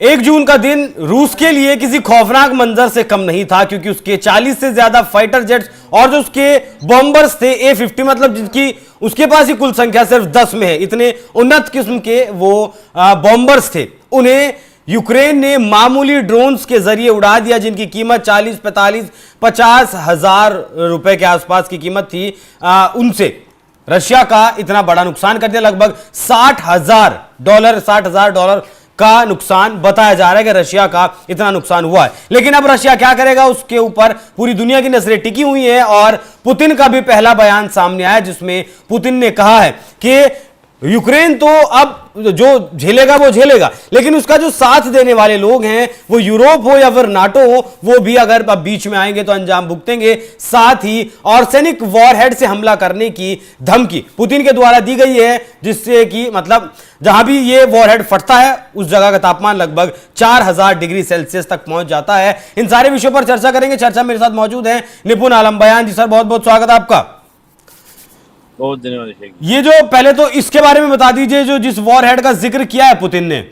1 जून का दिन रूस के लिए किसी खौफनाक मंजर से कम नहीं था, क्योंकि उसके 40 से ज्यादा फाइटर जेट्स और जो उसके बॉम्बर्स थे A-50, मतलब जिनकी उसके पास ही कुल संख्या सिर्फ 10 में है, इतने उन्नत किस्म के वो बॉम्बर्स थे, उन्हें यूक्रेन ने मामूली ड्रोन्स के जरिए उड़ा दिया, जिनकी कीमत 40, 45, 50 हजार रुपए के आसपास की कीमत थी। उनसे रशिया का इतना बड़ा नुकसान कर दिया, लगभग $60,000 का नुकसान बताया जा रहा है कि रशिया का इतना नुकसान हुआ है। लेकिन अब रशिया क्या करेगा, उसके ऊपर पूरी दुनिया की नजरें टिकी हुई हैं और पुतिन का भी पहला बयान सामने आया, जिसमें पुतिन ने कहा है कि यूक्रेन तो अब जो झेलेगा वो झेलेगा, लेकिन उसका जो साथ देने वाले लोग हैं, वो यूरोप हो या फिर नाटो हो, वो भी अगर अब बीच में आएंगे तो अंजाम भुगतेंगे। साथ ही आर्सेनिक वॉरहेड से हमला करने की धमकी पुतिन के द्वारा दी गई है, जिससे कि मतलब जहां भी ये वॉरहेड फटता है उस जगह का तापमान लगभग 4000 डिग्री सेल्सियस तक पहुंच जाता है। इन सारे विषयों पर चर्चा करेंगे। चर्चा मेरे साथ मौजूद है निपुण आलम बयान जी। सर, बहुत बहुत स्वागत है आपका। बहुत धन्यवाद। ये जो पहले तो इसके बारे में बता दीजिए, जो जिस वॉरहेड का जिक्र किया है पुतिन ने,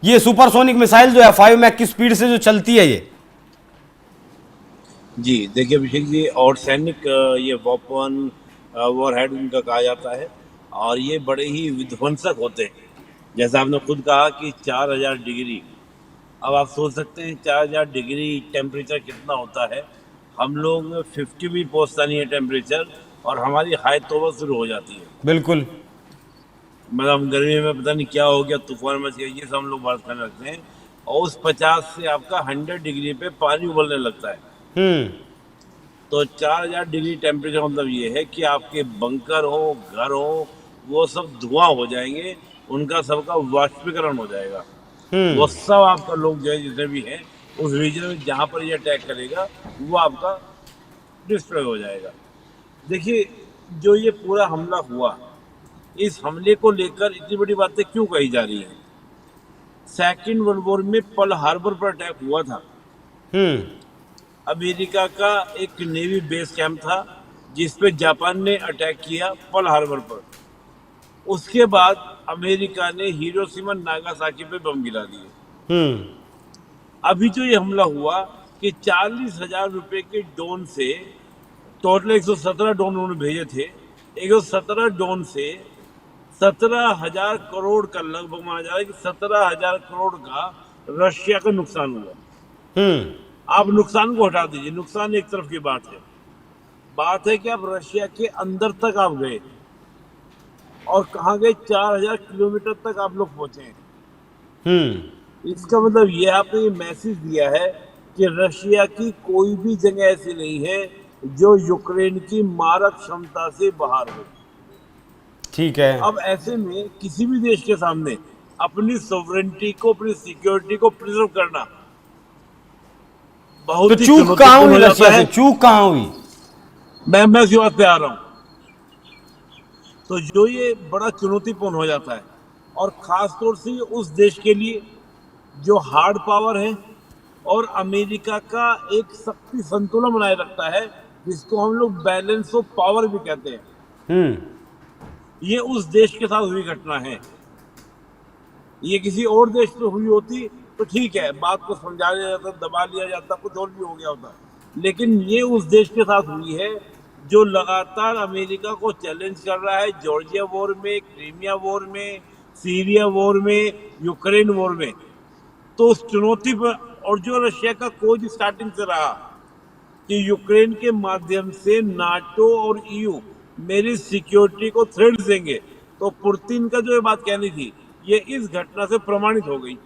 ये सुपरसोनिक मिसाइल जो है 5 मैक की स्पीड से जो चलती है ये। जी देखिए अभिषेक जी, और सैनिक ये वेपन वॉरहेड उनका कहा जाता है, और ये बड़े ही विध्वंसक होते हैं। जैसा आपने खुद कहा कि 4000 डिग्री, अब आप सोच सकते हैं 4000 डिग्री टेम्परेचर कितना होता है। हम लोग 50 भी पहुंचता नहीं है टेम्परेचर, और हमारी हाई तौबा शुरू हो जाती है। बिल्कुल, मतलब गर्मी में पता नहीं क्या हो गया, तूफान मच गया, ये सब हम लोग बात करने लगते हैं। और उस 50 से आपका 100 डिग्री पे पानी उबलने लगता है। तो 4000 डिग्री टेम्परेचर मतलब ये है कि आपके बंकर हो, घर हो, वो सब धुआं हो जाएंगे, उनका सबका वाष्पीकरण हो जाएगा। वो सब आपका लोग जो है जितने भी हैं उस रीजन में जहाँ पर ये अटैक करेगा वो आपका डिस्ट्रॉय हो जाएगा। देखिए, जो ये पूरा हमला हुआ, इस हमले को लेकर इतनी बड़ी बातें क्यों कही जा रही हैं? सेकेंड वर्ल्ड वॉर में पर्ल हार्बर पर अटैक हुआ था। अमेरिका का एक नेवी बेस कैंप था जिस पे जापान ने अटैक किया पर्ल हार्बर पर। उसके बाद अमेरिका ने हिरोशिमा नागासाकी पे बम गिरा दिए। अभी जो ये हमला हुआ कि 40,000 रुपए के ड्रोन से, टोटल 117 ड्रोन उन्होंने भेजे थे, 117 ड्रोन से 17,000 करोड़ का लगभग माना जा रहा है कि 17,000 करोड़ का रशिया का नुकसान हुआ। आप नुकसान को हटा दीजिए, नुकसान एक तरफ की बात है कि आप रशिया के अंदर तक आप गए, और कहाँ गए? 4000 किलोमीटर तक आप लोग पहुंचे हैं। इसका मतलब ये आपने ये मैसेज दिया है कि रशिया की कोई भी जगह ऐसी नहीं है जो यूक्रेन की मारक क्षमता से बाहर हो। ठीक है। अब ऐसे में किसी भी देश के सामने अपनी सोवरेनिटी को, अपनी सिक्योरिटी को प्रिजर्व करना बहुत तो चूक कहां हुई रशिया से? चूक कहां हुई? मैं उसी बात पे आ रहा हूं। तो जो ये बड़ा चुनौतीपूर्ण हो जाता है, और खास तौर से उस देश के लिए जो हार्ड पावर है और अमेरिका का एक शक्ति संतुलन बनाए रखता है, जिसको हम लोग बैलेंस ऑफ पावर भी कहते हैं। ये उस देश के साथ हुई घटना है। ये किसी और देश पे हुई होती तो ठीक है, बात को समझा लिया जाता, दबा लिया जाता, कुछ और भी हो गया होता, लेकिन ये उस देश के साथ हुई है जो लगातार अमेरिका को चैलेंज कर रहा है, जॉर्जिया वॉर में, क्रीमिया वॉर में, सीरिया वॉर में, यूक्रेन वॉर में। तो उस चुनौती पर, और जो रशिया का कोई स्टार्टिंग से रहा कि यूक्रेन के माध्यम से नाटो और ईयू मेरी सिक्योरिटी को थ्रेट देंगे, तो पुतिन का जो ये बात कहनी थी, ये इस घटना से प्रमाणित हो गई।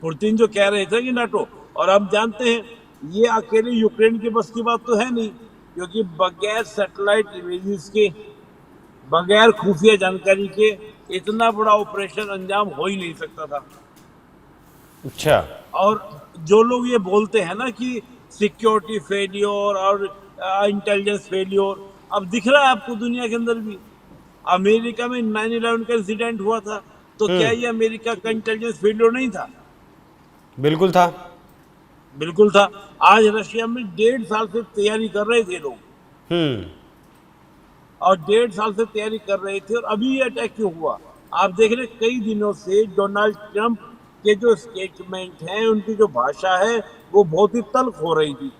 पुतिन जो कह रहे थे कि नाटो, और आप जानते हैं ये अकेले यूक्रेन के बस की बात तो है नहीं, क्योंकि बगैर सैटेलाइट इमेजेस के, बगैर खुफिया जानकारी के इतना बड़ा ऑपरेशन अंजाम हो ही नहीं सकता था। अच्छा। और जो लोग ये बोलते हैं ना कि सिक्योरिटी फेलियर और इंटेलिजेंस फेलियर, अब दिख रहा है आपको दुनिया के अंदर भी। अमेरिका में 9/11 का इंसिडेंट हुआ था, तो क्या ये अमेरिका का इंटेलिजेंस फेलियर नहीं था? बिल्कुल था, बिल्कुल था। आज रशिया में 1.5 साल से तैयारी कर रहे थे लोग, और 1.5 साल से तैयारी कर रहे थे, और अभी ये अटैक क्यों हुआ? आप देख रहे कई दिनों से डोनाल्ड ट्रंप के जो स्टेटमेंट हैं, उनकी जो भाषा है, वो बहुत ही तल्ख हो रही थी।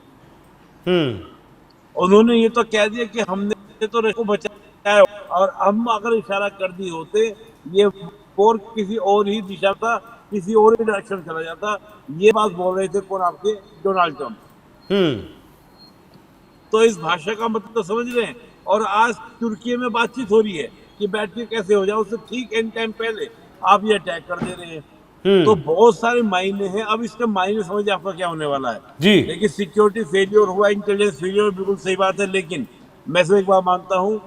उन्होंने ये तो कह दिया कि हमने तो रशिया को बचाया, और हम अगर इशारा कर दिए होते, ये वॉर किसी और ही दिशा था, किसी और ही डायरेक्शन चला जाता। ये बात बोल रहे थे कौन? आपके डोनाल्ड ट्रंप। तो इस भाषा का मतलब तो समझ रहे हैं। और आज तुर्की में बातचीत हो रही है कि बैठ के कैसे हो जाए, उससे ठीक एंड टाइम पहले आप ये अटैक कर दे रहे हैं। तो बहुत सारे मायने हैं। अब इसका मायने समझिए आपका क्या होने वाला है जी। लेकिन सिक्योरिटी फेलियर हुआ, इंटेलिजेंस फेलियर, बिल्कुल सही बात है। लेकिन मैं सिर्फ एक बात मानता हूँ,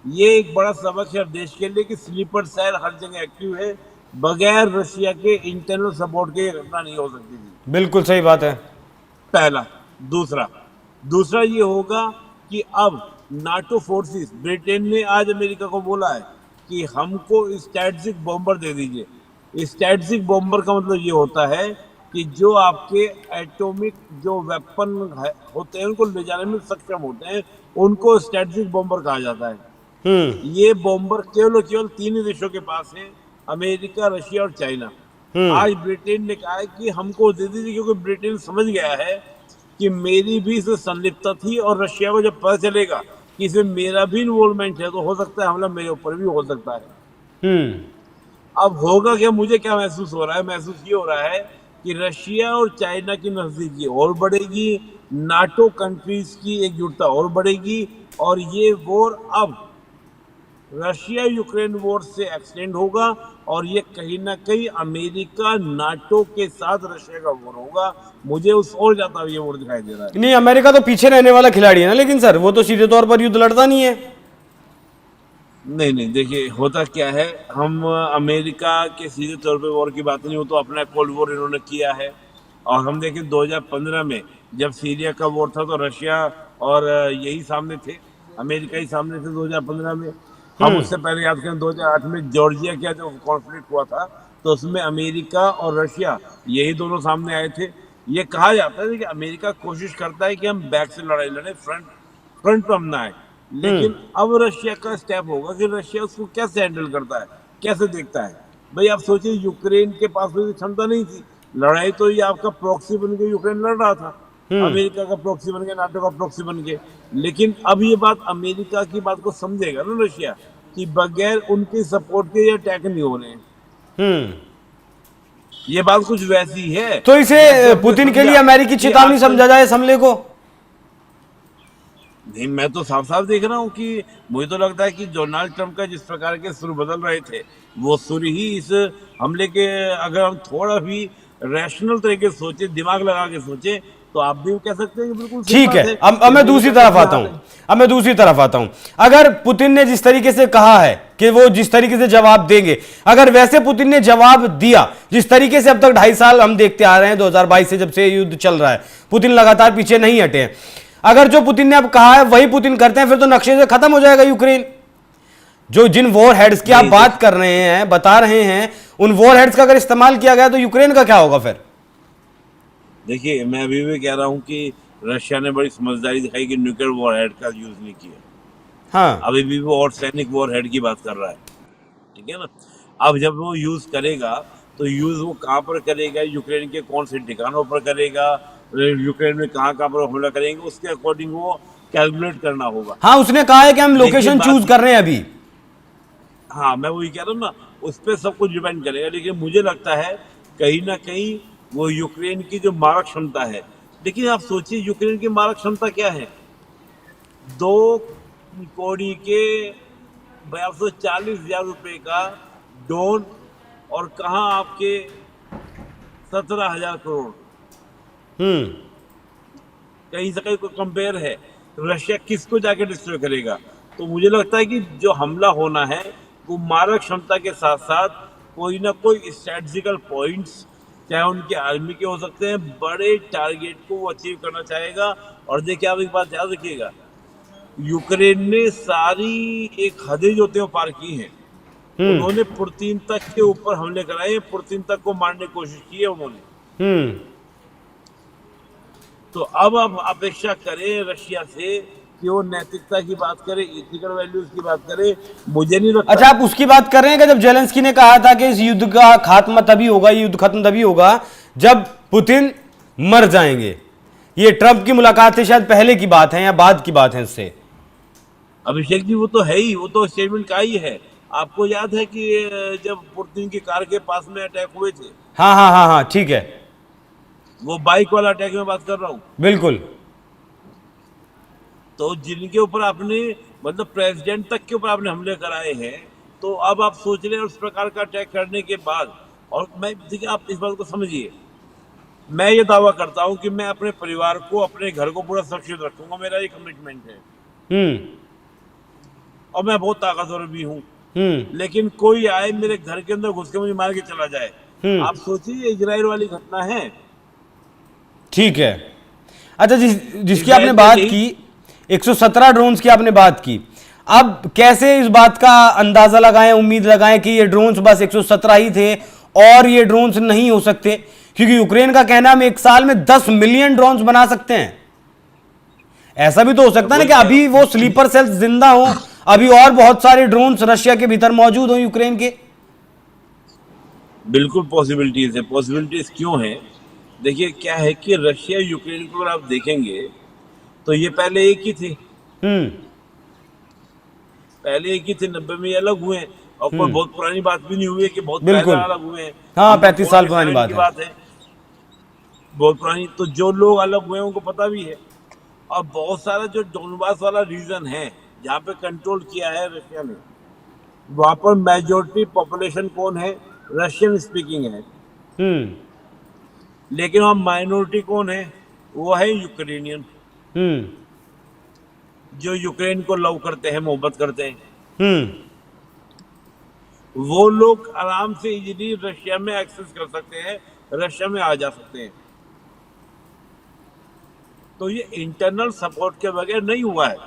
ये एक बड़ा सबक है देश के लिए कि स्लीपर सेल हर जगह एक्टिव है। बगैर रशिया के इंटरनल सपोर्ट के ये घटना नहीं हो सकती थी। बिल्कुल सही बात है। पहला। दूसरा ये होगा कि अब नाटो फोर्सेस, ब्रिटेन ने आज अमेरिका को बोला है कि हमको स्ट्रैटेजिक बॉम्बर दे दीजिए। स्ट्रैटेजिक बॉम्बर का मतलब ये होता है कि जो आपके एटॉमिक जो वेपन होते हैं उनको ले जाने में सक्षम होते हैं, उनको स्ट्रैटेजिक बॉम्बर कहा जाता है। ये बॉम्बर केवल और केवल 3 ही देशों के पास है, अमेरिका, रशिया और चाइना। आज ब्रिटेन ने कहा है कि हमको दे दीजिए, क्योंकि ब्रिटेन समझ गया है कि मेरी भी इसमें संलिप्तता थी, और रशिया को जब पता चलेगा कि इसमें मेरा भी इन्वॉल्वमेंट है, तो हो सकता है हमला मेरे ऊपर भी हो सकता है। अब होगा क्या? मुझे क्या महसूस हो रहा है? महसूस ये हो रहा है कि रशिया और चाइना की नजदीकी और बढ़ेगी, नाटो कंट्रीज की एकजुटता और बढ़ेगी, और ये वॉर अब रशिया यूक्रेन वॉर से एक्सटेंड होगा, और ये कहीं ना कहीं अमेरिका नाटो के साथ रशिया का वॉर होगा। मुझे उस और ज्यादा ये वॉर दिखाई दे रहा है। नहीं, अमेरिका तो पीछे रहने वाला खिलाड़ी है ना, लेकिन सर वो तो सीधे तौर पर युद्ध लड़ता नहीं है। नहीं, देखिए होता क्या है, हम अमेरिका के सीधे तौर पे वॉर की बात नहीं हो, तो अपना कोल्ड वॉर इन्होंने किया है। और हम देखें 2015 में जब सीरिया का वॉर था, तो रशिया और यही सामने थे, अमेरिका ही सामने थे 2015 में। हम उससे पहले याद करें 2008 में जॉर्जिया का जो कॉन्फ्लिक्ट हुआ था, तो उसमें अमेरिका और रशिया यही दोनों सामने आए थे। ये कहा जाता है कि अमेरिका कोशिश करता है कि हम बैक से लड़ाई लड़े, फ्रंट पर हम ना आए। लेकिन अब रशिया का स्टेप होगा कि रशिया उसको कैसे हैंडल करता है, कैसे देखता है। भाई आप सोचिए, यूक्रेन के पास कोई क्षमता नहीं थी, लड़ाई तो ये आपका प्रॉक्सी बन के यूक्रेन लड़ रहा था, अमेरिका का प्रॉक्सी बन के, नाटो का प्रॉक्सी बन के। लेकिन अब ये बात अमेरिका की बात को समझेगा ना रशिया, कि बगैर उनके सपोर्ट के ये अटैक नहीं हो रहे हैं। ये बात कुछ वैसी है। तो इसे पुतिन के लिए अमेरिकी चेतावनी समझा जाए इस हमले को? नहीं, मैं तो साफ साफ देख रहा हूँ कि मुझे तो लगता है कि डोनाल्ड ट्रंप का जिस प्रकार के सुर बदल रहे थे, वो सुर ही इस हमले के, अगर हम थोड़ा भी रैशनल तरीके से सोचे, दिमाग लगा के सोचे, तो आप भी कह सकते हैं कि बिल्कुल सही ठीक बात है। अब मैं दूसरी तरफ आता हूं। अगर पुतिन ने जिस तरीके से कहा है कि वो जिस तरीके से जवाब देंगे, अगर वैसे पुतिन ने जवाब दिया जिस तरीके से अब तक 2.5 साल हम देखते आ रहे हैं, 2022 से जब से युद्ध चल रहा है, पुतिन लगातार पीछे नहीं हटे हैं, अगर जो पुतिन ने अब कहा है वही पुतिन करते हैं, फिर तो नक्शे से खत्म हो जाएगा यूक्रेन। जो जिन वॉर हेड्स की आप बात कर रहे हैं, बता रहे हैं, उन वॉर हेड्स का अगर इस्तेमाल किया गया तो यूक्रेन का क्या होगा फिर? देखिए, मैं अभी भी कह रहा हूँ कि रशिया ने बड़ी समझदारी दिखाई कि न्यूक्लियर वॉर हेड का यूज नहीं किया। हाँ, अभी भी वो और सैनिक वॉर हेड की बात कर रहा है, ठीक है ना। अब जब वो यूज करेगा, तो यूज वो कहाँ पर करेगा, यूक्रेन के कौन से ठिकानों पर करेगा, यूक्रेन में कहाँ कहाँ पर हमला करेंगे, उसके अकॉर्डिंग वो कैलकुलेट करना होगा। हाँ, उसने कहा है कि हम लोकेशन चूज कर रहे हैं अभी। हाँ, मैं वही कह रहा हूँ ना, उस पर सब कुछ डिपेंड करेगा। लेकिन मुझे लगता है कहीं ना कहीं वो यूक्रेन की जो मारक क्षमता है, लेकिन आप सोचिए यूक्रेन की मारक क्षमता क्या है, 2 कौड़ी के 42,000 रुपए का ड्रोन, और कहाँ आपके 17,000 करोड़। कहीं से कहीं कोई कंपेयर है? रशिया किसको जाके डिस्ट्रॉय करेगा? तो मुझे लगता है कि जो हमला होना है वो मारक क्षमता के साथ साथ कोई ना कोई स्ट्रेटजिकल पॉइंट्स, चाहे उनके आर्मी के हो सकते हैं, बड़े टारगेट को वो अचीव करना चाहेगा। और देखिए, आप एक बात याद रखिएगा, यूक्रेन ने सारी एक हदें जो थे पार की हैं। उन्होंने पुतिन तक के ऊपर हमले कराए, पुतिन तक को मारने की कोशिश की है उन्होंने। तो अब आप अपेक्षा करें रशिया से कि वो नैतिकता की बात करे, इथिकल वैल्यूज की बात करे, मुझे नहीं लगता। अच्छा, आप उसकी बात कर रहे हैं कि जब जेलेंस्की ने कहा था कि इस युद्ध का खात्मा तभी होगा, ये युद्ध खत्म तभी होगा जब पुतिन मर जाएंगे। ये ट्रंप की मुलाकात से शायद पहले की बात है या बाद की बात है उससे? अभिषेक जी वो तो है ही, वो तो स्टेटमेंट का ही है। आपको याद है कि जब पुतिन की कार के पास में अटैक हुए थे, हाँ हाँ हाँ हाँ, ठीक है, वो बाइक वाला अटैक में बात कर रहा हूँ, बिल्कुल। तो जिनके ऊपर आपने मतलब प्रेसिडेंट तक के ऊपर आपने हमले कराए हैं, तो अब आप सोच रहे हैं उस प्रकार का अटैक करने के बाद। और मैं देखिए, आप इस बात को समझिए, मैं ये दावा करता हूं कि मैं अपने परिवार को, अपने घर को पूरा सुरक्षित रखूंगा, मेरा ये कमिटमेंट है, और मैं बहुत ताकतवर भी हूँ। लेकिन कोई आए मेरे घर के अंदर घुस के मुझे मार के चला जाए, आप सोचिए इजराइल वाली घटना है। ठीक है। अच्छा, जिसकी इजराइल आपने बात में की, 117 ड्रोन्स की आपने बात की, अब कैसे इस बात का अंदाजा लगाएं, उम्मीद लगाएं कि ये ड्रोन्स बस 117 ही थे और ये ड्रोन्स नहीं हो सकते? क्योंकि यूक्रेन का कहना है हम एक साल में 10 मिलियन ड्रोन्स बना सकते हैं। ऐसा भी तो हो सकता है ना कि अभी वो स्लीपर सेल्स जिंदा हो, अभी और बहुत सारे ड्रोन्स रशिया के भीतर मौजूद हो यूक्रेन के। बिल्कुल पॉसिबिलिटीज है। पॉसिबिलिटीज क्यों है? देखिए क्या है कि रशिया यूक्रेन को अगर आप देखेंगे तो ये पहले एक ही थे, पहले एक ही थे, 90 में ये अलग हुए हैं, और कोई बहुत पुरानी बात भी नहीं हुई है कि बहुत बिल्कुल पहले अलग हुए हैं। हाँ, 35 साल पुरानी बात है, बहुत पुरानी। तो जो लोग अलग हुए हैं उनको पता भी है। और बहुत सारा जो डोनबास वाला रीजन है जहाँ पे कंट्रोल किया है रशिया ने, वहां पर मेजोरिटी पॉपुलेशन कौन है? रशियन स्पीकिंग है। लेकिन वहां माइनॉरिटी कौन है? वो है यूक्रेनियन, जो यूक्रेन को लव करते हैं, मोहब्बत करते हैं। वो लोग आराम से इजीली रशिया में एक्सेस कर सकते हैं, रशिया में आ जा सकते हैं। तो ये इंटरनल सपोर्ट के बगैर नहीं हुआ है,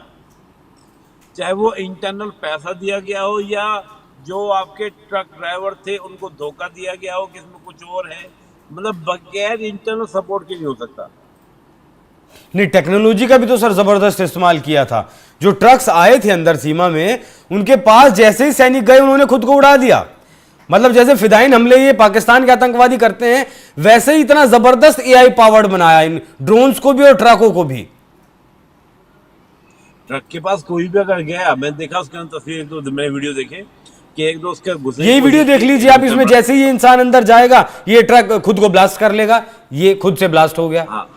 चाहे वो इंटरनल पैसा दिया गया हो या जो आपके ट्रक ड्राइवर थे उनको धोखा दिया गया हो कि इसमें कुछ और है, मतलब बगैर इंटरनल सपोर्ट के नहीं हो सकता। नहीं, टेक्नोलॉजी का भी तो सर जबरदस्त इस्तेमाल किया था। जो ट्रक्स आए थे अंदर सीमा में, उनके पास जैसे ही सैनिक गए उन्होंने खुद को उड़ा दिया। मतलब जैसे फिदाइन हमले ये पाकिस्तान के आतंकवादी करते हैं, वैसे ही इतना जबरदस्त एआई पावर्ड बनाया इन ड्रोन्स को भी और ट्रकों को भी। ट्रक के पास कोई भी अगर गया, मैं देखा उसके अंदर तस्वीर, एक दो मैंने वीडियो देखे कि एक दो उसके घुसने, यही वीडियो देख लीजिए आप, इसमें जैसे ही ये इंसान अंदर जाएगा ये ट्रक खुद को ब्लास्ट कर लेगा, ये खुद से ब्लास्ट हो गया। हाँ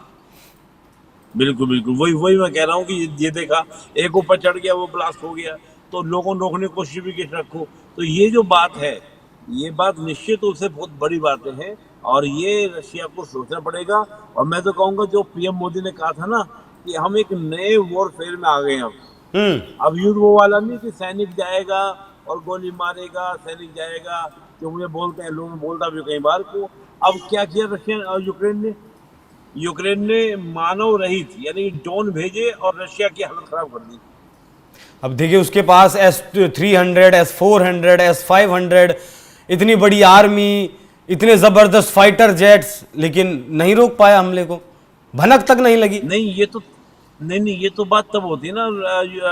बिल्कुल बिल्कुल, वही मैं कह रहा हूँ कि ये देखा, एक ऊपर चढ़ गया वो ब्लास्ट हो गया, तो लोगों ने रोकने की कोशिश भी की ट्रक को। तो ये जो बात है, ये बात निश्चित रूप से बहुत बड़ी बातें हैं और ये रशिया को सोचना पड़ेगा। और मैं तो कहूँगा जो पीएम मोदी ने कहा था ना कि हम एक नए वॉरफेयर में आ गए हैं अब युद्ध वो वाला नहीं कि सैनिक जाएगा और गोली मारेगा, सैनिक जाएगा, जो मुझे बोलते हैं लोग, बोलता भी कई बार को। अब क्या किया रशिया यूक्रेन ने मानव रहित यानी ड्रोन भेजे और रशिया की हालत खराब कर दी। अब देखिए उसके पास S-300, S-400, S-500, इतनी बड़ी आर्मी, इतने जबरदस्त फाइटर जेट्स, लेकिन नहीं रोक पाया हमले को, भनक तक नहीं लगी। नहीं ये तो बात तब होती ना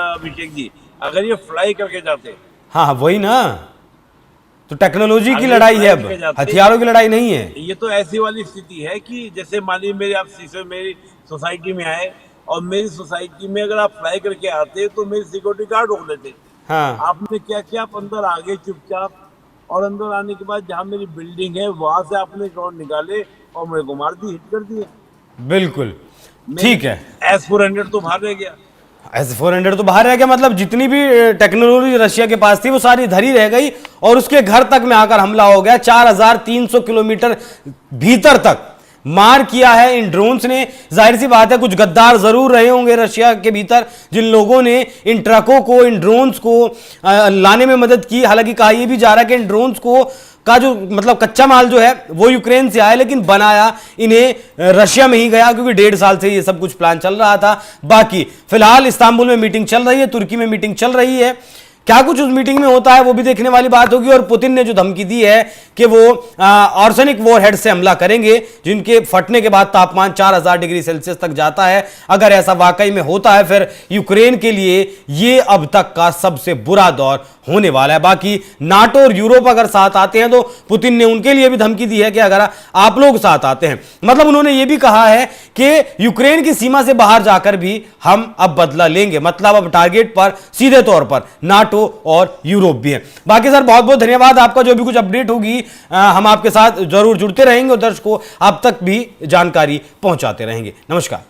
अभिषेक जी, अगर ये फ्लाई करके जाते। हाँ वही ना, तो टेक्नोलॉजी की लड़ाई है, अब हथियारों की लड़ाई नहीं है। ये तो ऐसी वाली स्थिति है कि जैसे मान लीजिए मेरी सोसाइटी में आए और मेरी सोसाइटी में अगर आप फ्लाई करके आते तो मेरे सिक्योरिटी गार्ड रोक लेते। हाँ, आपने क्या किया, आप अंदर आ गए चुपचाप, और अंदर आने के बाद जहाँ मेरी बिल्डिंग है वहां से आपने ड्रोन निकाले और मेरे को मार दी, हिट कर दिए। बिल्कुल ठीक है। S-400 तो बाहर रह गया, S-400 तो बाहर रह गया, मतलब जितनी भी टेक्नोलॉजी रशिया के पास थी वो सारी धरी रह गई और उसके घर तक में आकर हमला हो गया। 4300 किलोमीटर भीतर तक मार किया है इन ड्रोन्स ने। जाहिर सी बात है कुछ गद्दार जरूर रहे होंगे रशिया के भीतर, जिन लोगों ने इन ट्रकों को, इन ड्रोन्स को लाने में मदद की। हालांकि कहा यह भी जा रहा है कि इन ड्रोन्स को का जो मतलब कच्चा माल जो है वो यूक्रेन से आया, लेकिन बनाया इन्हें रशिया में ही गया, क्योंकि 1.5 साल से ये सब कुछ प्लान चल रहा था। बाकी फिलहाल इस्तांबुल में मीटिंग चल रही है, तुर्की में मीटिंग चल रही है क्या कुछ उस मीटिंग में होता है वो भी देखने वाली बात होगी। और पुतिन ने जो धमकी दी है कि वो आर्सेनिक वॉरहेड से हमला करेंगे, जिनके फटने के बाद तापमान 4000 डिग्री सेल्सियस तक जाता है। अगर ऐसा वाकई में होता है फिर यूक्रेन के लिए ये अब तक का सबसे बुरा दौर होने वाला है। बाकी नाटो और यूरोप अगर साथ आते हैं तो पुतिन ने उनके लिए भी धमकी दी है कि अगर आप लोग साथ आते हैं, मतलब उन्होंने ये भी कहा है कि यूक्रेन की सीमा से बाहर जाकर भी हम अब बदला लेंगे। मतलब अब टारगेट पर सीधे तौर पर नाटो और यूरोप भी है। बाकी सर बहुत बहुत धन्यवाद आपका। जो भी कुछ अपडेट होगी हम आपके साथ जरूर जुड़ते रहेंगे और दर्शकों आप तक भी जानकारी पहुंचाते रहेंगे। नमस्कार।